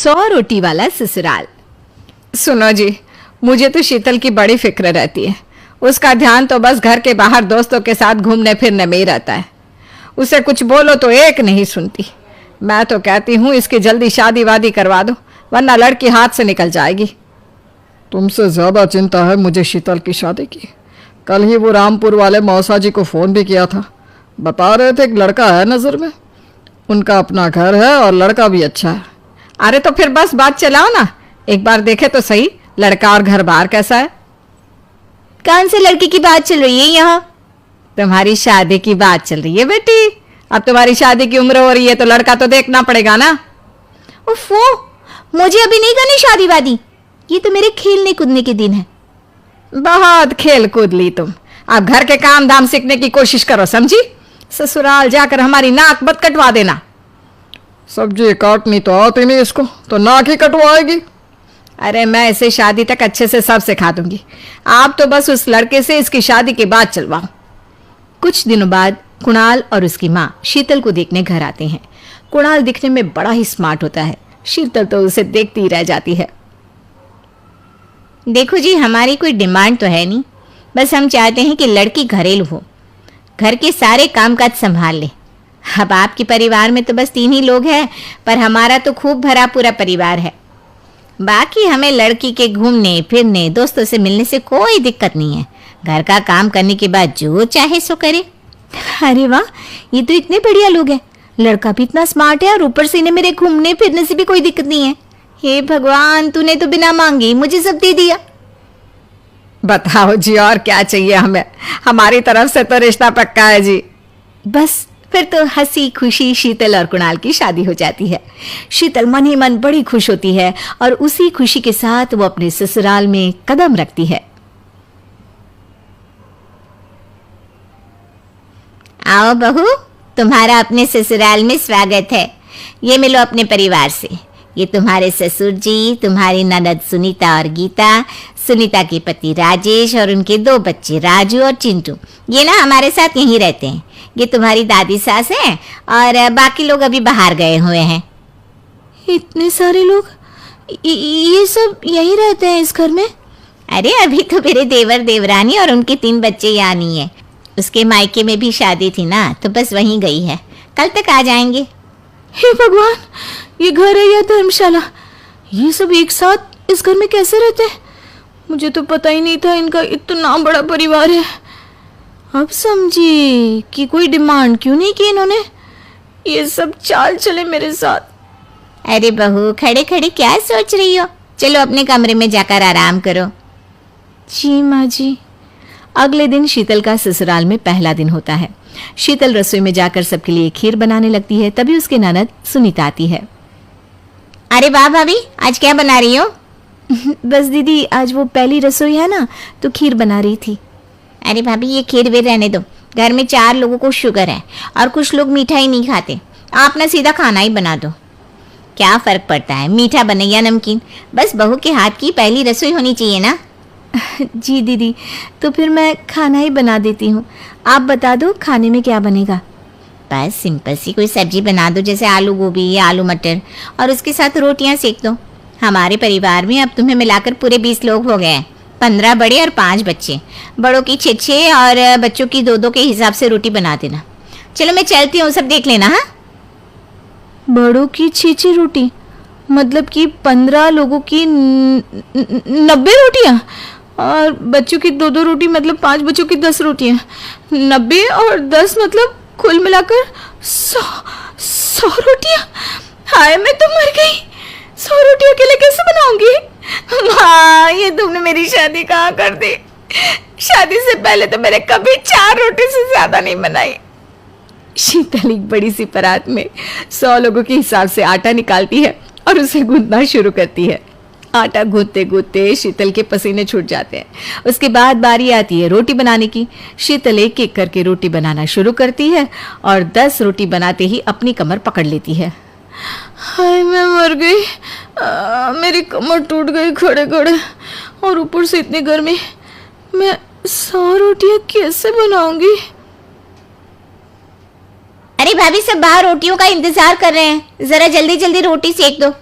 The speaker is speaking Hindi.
100 रोटी वाला ससुराल। सुनो जी, मुझे तो शीतल की बड़ी फिक्र रहती है। उसका ध्यान तो बस घर के बाहर दोस्तों के साथ घूमने फिरने में ही रहता है। उसे कुछ बोलो तो एक नहीं सुनती। मैं तो कहती हूँ इसकी जल्दी शादी वादी करवा दो, वरना लड़की हाथ से निकल जाएगी। तुमसे ज़्यादा चिंता है मुझे शीतल की शादी की। कल ही वो रामपुर वाले मौसा जी को फ़ोन भी किया था। बता रहे थे एक लड़का है नज़र में, उनका अपना घर है और लड़का भी अच्छा है। अरे तो फिर बस बात चलाओ ना, एक बार देखे तो सही लड़का और घर बार कैसा है। कौन से लड़की की बात चल रही है यहाँ? तुम्हारी शादी की बात चल रही है बेटी। अब तुम्हारी शादी की उम्र हो रही है तो लड़का तो देखना पड़ेगा ना। उफ़ो, मुझे अभी नहीं करनी शादी वादी। ये तो मेरे खेलने कूदने के दिन है। बहुत खेल कूद ली तुम, अब घर के काम धाम सीखने की कोशिश करो, समझी? ससुराल जाकर हमारी नाक मत कटवा देना। सब्जी काटनी तो आती नहीं इसको, तो नाक ही कटवाएगी। अरे मैं इसे शादी तक अच्छे से सब सिखा दूंगी। आप तो बस उस लड़के से इसकी शादी के बाद चलवाओ। कुछ दिनों बाद कुणाल और उसकी माँ शीतल को देखने घर आते हैं। कुणाल दिखने में बड़ा ही स्मार्ट होता है। शीतल तो उसे देखती ही रह जाती है। देखो जी, हमारी कोई डिमांड तो है नहीं, बस हम चाहते हैं कि लड़की घरेलू हो, घर के सारे कामकाज संभाल ले। अब आपके परिवार में तो बस 3 ही लोग हैं, पर हमारा तो खूब भरा पूरा परिवार है। बाकी हमें लड़की के घूमने फिरने दोस्तों से मिलने से कोई दिक्कत नहीं है। घर का काम करने के बाद जो चाहे सो करे। अरे वाह, ये तो इतने बढ़िया लोग हैं। लड़का भी इतना स्मार्ट है और ऊपर से इन्हें मेरे घूमने फिरने से भी कोई दिक्कत नहीं है। हे भगवान, तूने तो बिना मांगे मुझे सब दे दिया। बताओ जी, और क्या चाहिए हमें? हमारी तरफ से तो रिश्ता पक्का है जी। बस फिर तो हंसी खुशी शीतल और कुणाल की शादी हो जाती है। शीतल मन ही मन बड़ी खुश होती है और उसी खुशी के साथ वो अपने ससुराल में कदम रखती है। आओ बहू, तुम्हारा अपने ससुराल में स्वागत है। ये मिलो अपने परिवार से। ये तुम्हारे ससुर जी, तुम्हारी ननद सुनीता और गीता, सुनीता के पति राजेश और उनके 2 बच्चे राजू और चिंटू। ये ना हमारे साथ यहीं रहते हैं। ये तुम्हारी दादी सास है और बाकी लोग अभी बाहर गए हुए हैं। इतने सारे लोग, ये सब यहीं रहते हैं इस घर में? अरे अभी तो मेरे देवर देवरानी और उनके 3 बच्चे यहाँ नहीं है। उसके मायके में भी शादी थी ना, तो बस वहीं गई है। कल तक आ जाएंगे। हे भगवान, ये घर है या धर्मशाला? ये सब एक साथ इस घर में कैसे रहते हैं? मुझे तो पता ही नहीं था इनका इतना बड़ा परिवार है। अब समझी कि कोई डिमांड क्यों नहीं की इन्होंने। ये सब चाल चले मेरे साथ। अरे बहू, खड़े खड़े क्या सोच रही हो? चलो अपने कमरे में जाकर आराम करो। जी माँ जी। अगले दिन शीतल का ससुराल में पहला दिन होता है। शीतल रसोई में जाकर सबके लिए खीर बनाने लगती है। तभी उसके ननद सुनीता आती है। अरे वाह भाभी, आज क्या बना रही हो? बस दीदी, आज वो पहली रसोई है ना, तो खीर बना रही थी। अरे भाभी, ये खीर वीर रहने दो। घर में 4 लोगों को शुगर है और कुछ लोग मीठा ही नहीं खाते। आप ना सीधा खाना ही बना दो। क्या फर्क पड़ता है, मीठा बने या नमकीन, बस बहू के हाथ की पहली रसोई होनी चाहिए ना। जी दीदी, तो फिर मैं खाना ही बना देती हूँ। आप बता दो खाने में क्या बनेगा? बस सिंपल सी कोई सब्जी बना दो, जैसे आलू गोभी या आलू मटर, और उसके साथ रोटियां सेक दो। हमारे परिवार में अब तुम्हें मिलाकर पूरे 20 लोग हो गए हैं। 15 बड़े और 5 बच्चे। बड़ों की 6 और बच्चों की 2 के हिसाब से रोटी बना देना। चलो मैं चलती हूँ, सब देख लेना। हाँ, बड़ों की 6 रोटी मतलब कि 15 लोगों की 90 रोटियाँ, और बच्चों की 2 रोटी मतलब 5 बच्चों की 10 रोटियाँ। 90 और 10 मतलब कुल मिलाकर 100 रोटियाँ। हाय, मैं तो मर गई। 100 रोटी अकेले कैसे बनाऊंगी? माँ, ये तुमने मेरी शादी कहाँ कर दी? शादी से पहले तो मैंने कभी 4 रोटी से ज्यादा नहीं बनाई। शीतल एक बड़ी सी परात में 100 लोगों के हिसाब से आटा निकालती है और उसे गूंथना शुरू करती है। आटा गूंथते गूंथते शीतल के पसीने छूट जाते हैं। उसके बाद बारी आती है रोटी बनाने की। शीतल एक एक करके रोटी बनाना शुरू करती है और 10 रोटी बनाते ही अपनी कमर पकड़ लेती है। हाय, मैं मर गई। मेरी कमर टूट गई खड़े खड़े, और ऊपर से इतनी गर्मी। मैं 100 रोटियां कैसे बनाऊंगी? अरे भाभी, सब बाहर रोटियों का इंतजार कर रहे हैं। जरा जल्दी जल्दी रोटी सेक दो।